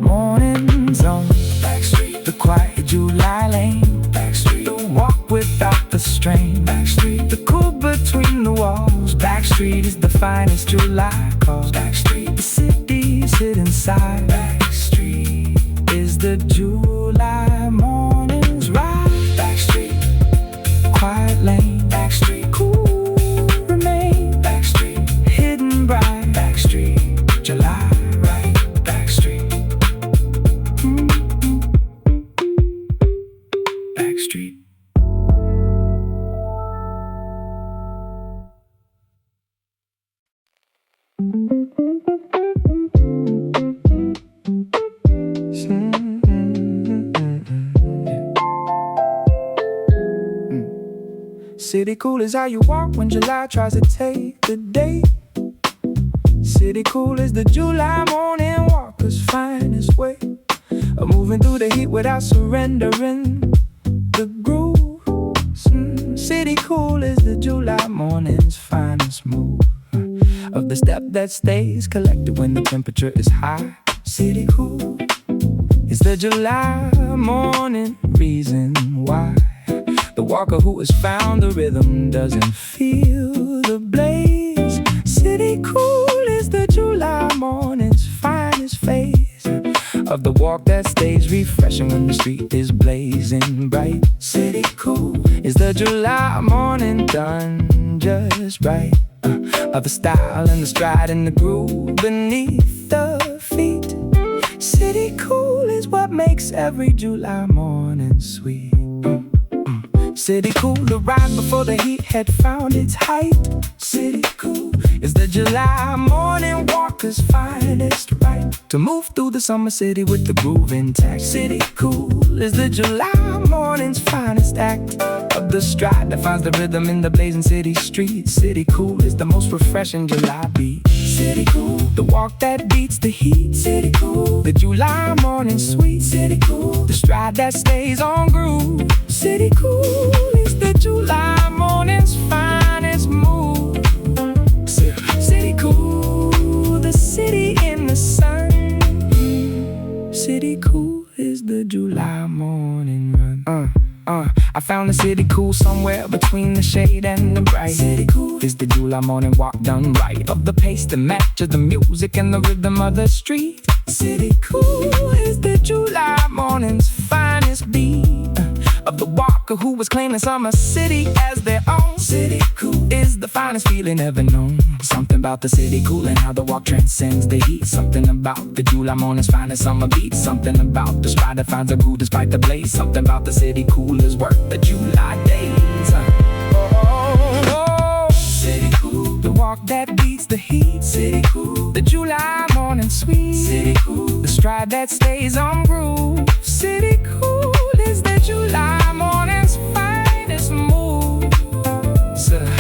morning zone. Back street, the quiet July lane. Back street, the walk without the strain. Back street, the cool between the walls. Back street is the finest July call. Back street, the city's hidden side. Back street is the July morning's ride. Back street, quiet lane. Back street, cool remain. Back street, hidden bright. Back street, July right. Back street. Back street. City cool is how you walk when July tries to take the day. City cool is the July morning walker's finest way of moving through the heat without surrendering the groove. City cool is the July morning's finest move. Of the step that stays collected when the temperature is high. City cool is the July morning reason why the walker who has found the rhythm doesn't feel the blaze. City cool is the July morning's finest phase of the walk that stays refreshing when the street is blazing bright. City cool is the July morning done just right. Of the style and the stride and the groove beneath the feet. City cool is what makes every July morning sweet. City cool arrived before the heat had found its height. City cool is the July morning walker's finest right to move through the summer city with the groove intact. City cool is the July morning's finest act of the stride that finds the rhythm in the blazing city streets. City cool is the most refreshing July beat. City cool, the walk that beats the heat. City cool, the July morning sweet. City cool, the stride that stays on groove. City cool is the July morning's finest move. City cool, the city in the sun. City cool is the July morning run. I found the city cool somewhere between the shade and the bright. City cool is the July morning walk done right, of the pace that matches the music and the rhythm of the street. City cool is the July morning's finest beat, of the walker who was claiming summer city as their own. City cool is the finest feeling ever known. Something about the city cool and how the walk transcends the heat. Something about the July morning's finest summer beat. Something about the stride that finds a groove despite the blaze. Something about the city cool is worth the July days. City cool, the walk that beats the heat. City cool, the July morning sweet. City cool, the stride that stays on groove. City cool is the July morning's finest move.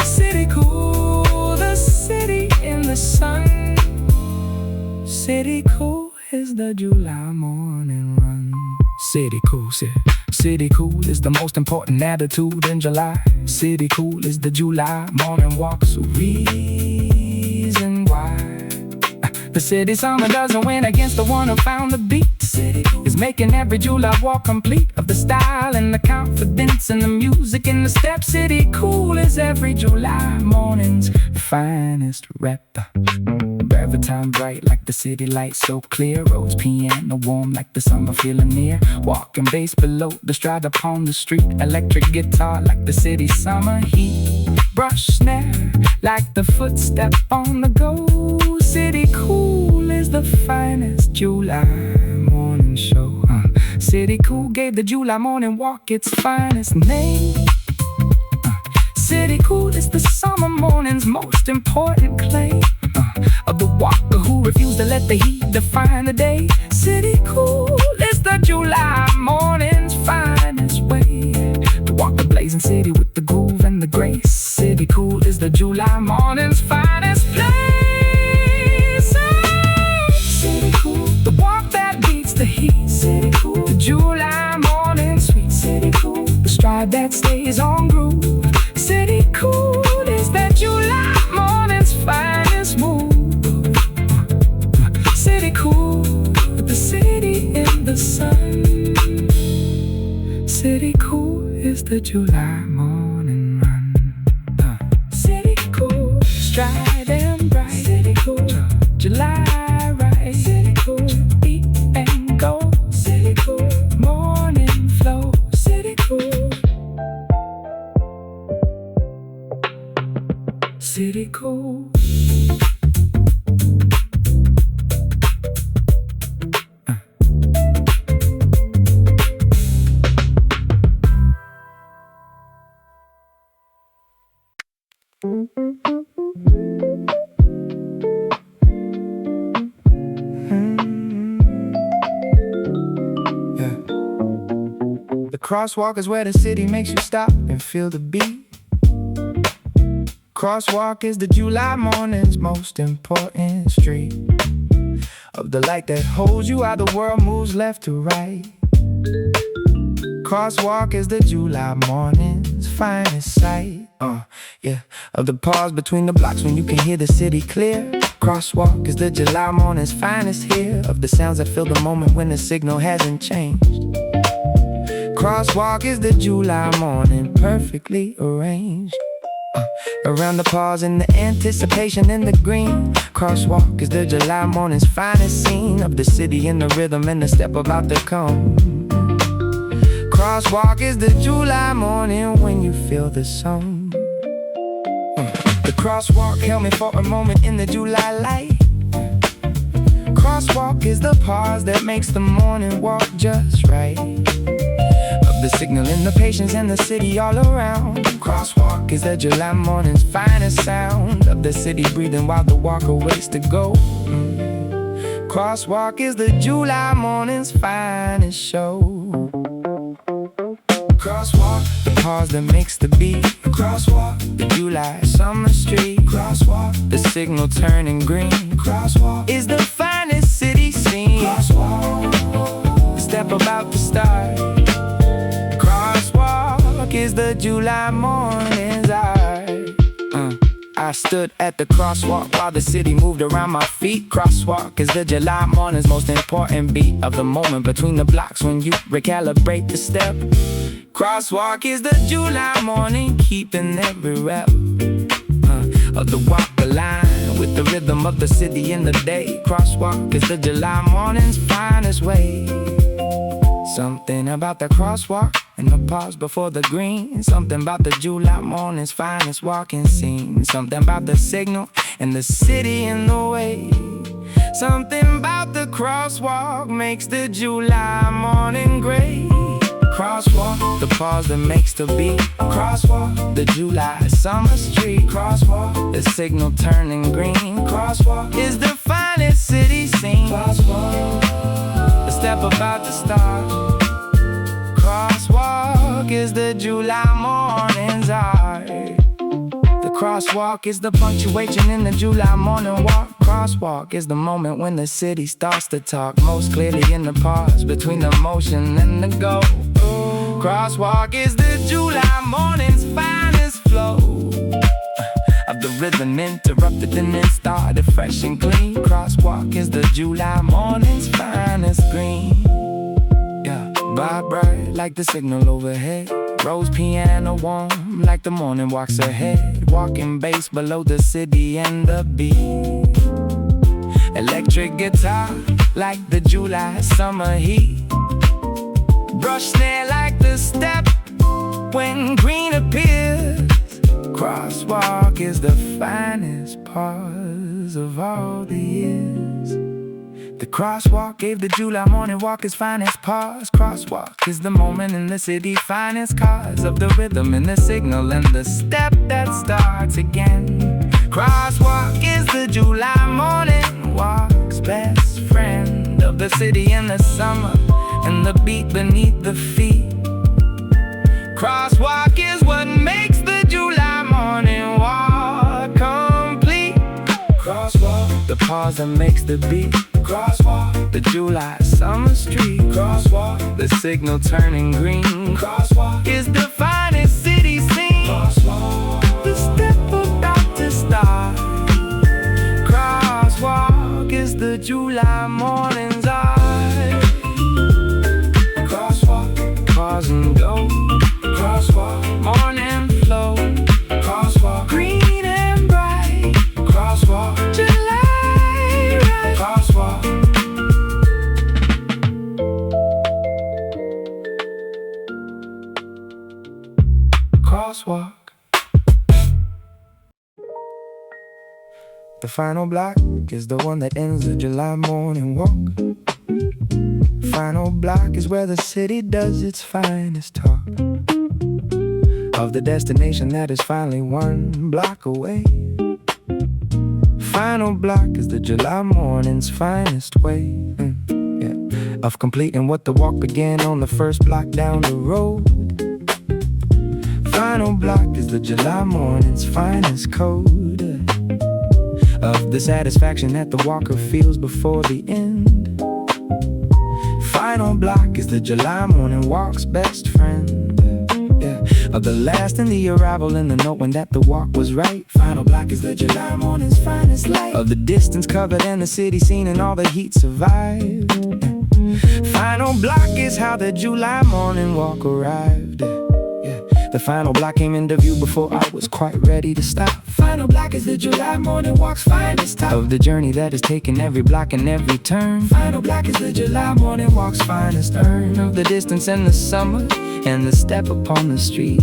City cool, the city in the sun. City cool is the July morning run. City cool, city cool is the most important attitude in July. City cool is the July morning walk. So reason why the city summer doesn't win against the one who found the beat. City cool is making every July walk complete, of the style and the confidence and the music and the steps. City cool is every July morning's finest rep. Every time bright like the city lights so clear. Rose piano warm like the summer feeling near. Walking bass below the stride upon the street. Electric guitar like the city summer heat. Brush snare like the footstep on the go. City cool is the finest July morning show. City cool gave the July morning walk its finest name. City cool is the summer morning's most important claim, of the walker who refused to let the heat define the day. City cool is the July morning's finest way to walk the blazing city with the groove and the grace. City cool is the July morning's finest place. City cool, the walk that beats the heat. City cool, the July morning sweet. City cool, the stride that stays on groove. City cool is that July morning's finest move. City cool, the city in the sun. City cool is the July morning run. City cool, stride and bright. City cool, July right. City cool, eat and go. City cool, morning flow. City cool, city cool. The crosswalk is where the city makes you stop and feel the beat. Crosswalk is the July morning's most important street, of the light that holds you while the world moves left to right. Crosswalk is the July morning's finest sight, of the pause between the blocks when you can hear the city clear. Crosswalk is the July morning's finest here, of the sounds that fill the moment when the signal hasn't changed. Crosswalk is the July morning perfectly arranged, around the pause and the anticipation in the green. Crosswalk is the July morning's finest scene, of the city in the rhythm and the step about to come. Crosswalk is the July morning when you feel the song. The crosswalk held me for a moment in the July light. Crosswalk is the pause that makes the morning walk just right, of the signal and the patience and the city all around. Crosswalk is the July morning's finest sound, of the city breathing while the walker waits to go. Crosswalk is the July morning's finest show. Crosswalk, the pause that makes the beat. Crosswalk, the July summer street. Crosswalk, the signal turning green. Crosswalk is the finest city scene. Crosswalk, the step about to start. Crosswalk is the July morning's art. I stood at the crosswalk while the city moved around my feet. Crosswalk is the July morning's most important beat, of the moment between the blocks when you recalibrate the step. Crosswalk is the July morning, keeping every rep of the walk aligned with the rhythm of the city in the day. Crosswalk is the July morning's finest way. Something about the crosswalk and the pause before the green. Something about the July morning's finest walking scene. Something about the signal and the city in the way. Something about the crosswalk makes the July morning great. Crosswalk, the pause that makes the beat. Crosswalk, the July summer street. Crosswalk, the signal turning green. Crosswalk is the finest city scene. Crosswalk, the step about to start. Crosswalk is the July morning's art. The crosswalk is the punctuation in the July morning walk. Crosswalk is the moment when the city starts to talk most clearly in the pause between the motion and the go. Crosswalk is the July morning's finest flow of the rhythm interrupted and then started fresh and clean. Crosswalk is the July morning's finest green. Yeah, vibe bright like the signal overhead. Rose piano warm like the morning walks ahead. Walking bass below the city and the beat. Electric guitar like the July summer heat. Brush snare like the step when green appears. Crosswalk is the finest pause of all the years. The crosswalk gave the July morning walk its finest pause. Crosswalk is the moment in the city finest cause of the rhythm and the signal and the step that starts again. Crosswalk is the July morning walk's best friend of the city in the summer and the beat beneath the feet. Crosswalk is what makes the July morning walk complete. Crosswalk, the pause that makes the beat. Crosswalk, the July summer street. Crosswalk, the signal turning green. Crosswalk is the finest city scene. Crosswalk, the step about to start. Crosswalk is the July morning's art. Crosswalk, pause and go. Crosswalk, morning flow. Crosswalk, green and bright. Crosswalk, July right. Crosswalk. Crosswalk. The final block is the one that ends the July morning walk. Final block is where the city does its finest talk of the destination that is finally one block away. Final block is the July morning's finest way of completing what the walk began on the first block down the road. Final block is the July morning's finest code of the satisfaction that the walker feels before the end. Final block is the July morning walk's best friend, of the last and the arrival and the knowing that the walk was right. Final block is the July morning's finest light of the distance covered and the city seen and all the heat survived. Final block is how the July morning walk arrived. The final block came into view before I was quite ready to stop. Final block is the July morning walk's finest top of the journey that has taken every block and every turn. Final block is the July morning walk's finest earn of the distance and the summer and the step upon the street.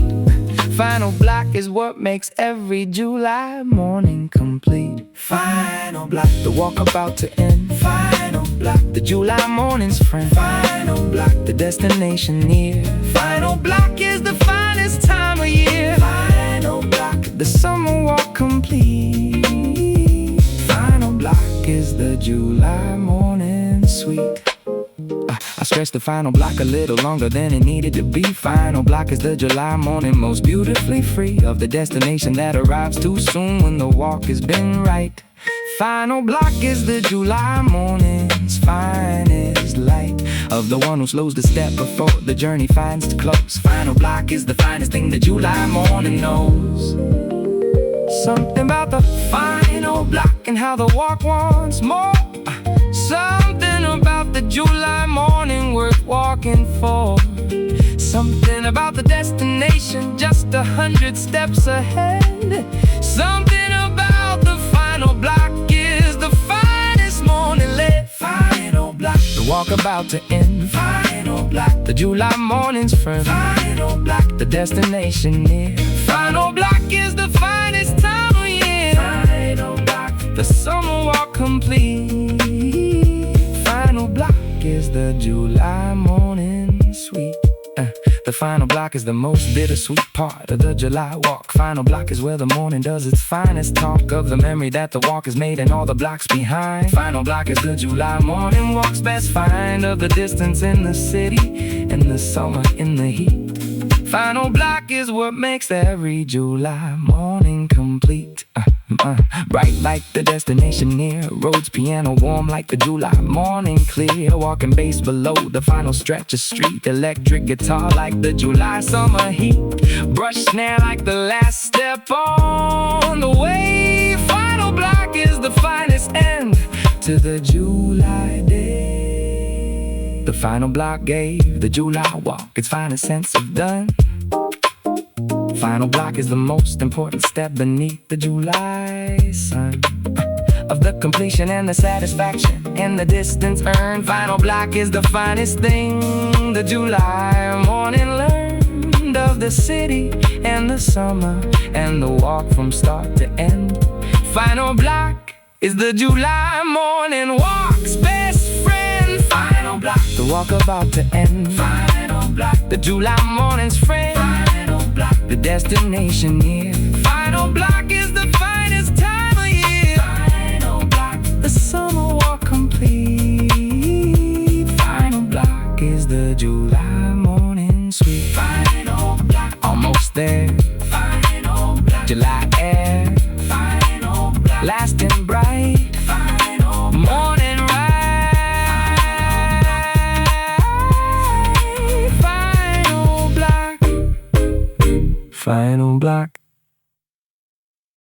Final block is what makes every July morning complete. Final block, the walk about to end. Final block, the July morning's friend. Final block, the destination near. Final block is the finest time of year. Final block, the summer walk complete. Final block is the July morning sweet. I stretched the final block a little longer than it needed to be. Final block is the July morning most beautifully free of the destination that arrives too soon when the walk has been right. Final block is the July morning's finest light of the one who slows the step before the journey finds to close. Final block is the finest thing the July morning knows. Something about the final block and how the walk wants more. Something about the July morning worth walking for. Something about the destination just 100 steps ahead. Something about the final block is the finest morning lit. Final block, the walk about to end. Final block, the July morning's firm. Final block, the destination near. Final block is the finest time of year. Final block, the summer walk complete. Final block is the July morning sweet. The final block is the most bittersweet part of the July walk. Final block is where the morning does its finest. Talk of the memory that the walk is made and all the blocks behind. Final block is the July morning walk's best find of the distance in the city and the summer in the heat. Final block is what makes every July morning complete. Bright like the destination near. Roads piano warm like the July morning clear. Walking bass below the final stretch of street. Electric guitar like the July summer heat. Brush snare like the last step on the way. Final block is the finest end to the July day. The final block gave the July walk its finest sense of done. Final block is the most important step beneath the July sun. Of the completion and the satisfaction and the distance earned. Final block is the finest thing the July morning learned. Of the city and the summer and the walk from start to end. Final block is the July morning walk's best friend. Final block, the walk about to end. Final block, the July morning's friend. Final block, the destination near. Final block is the finest time of year. Final block, the summer walk complete. Final block is the July morning sweet. Final block, almost there. Final block, July air. Final block, lasting bright. Final morning ride. Final block. Final block.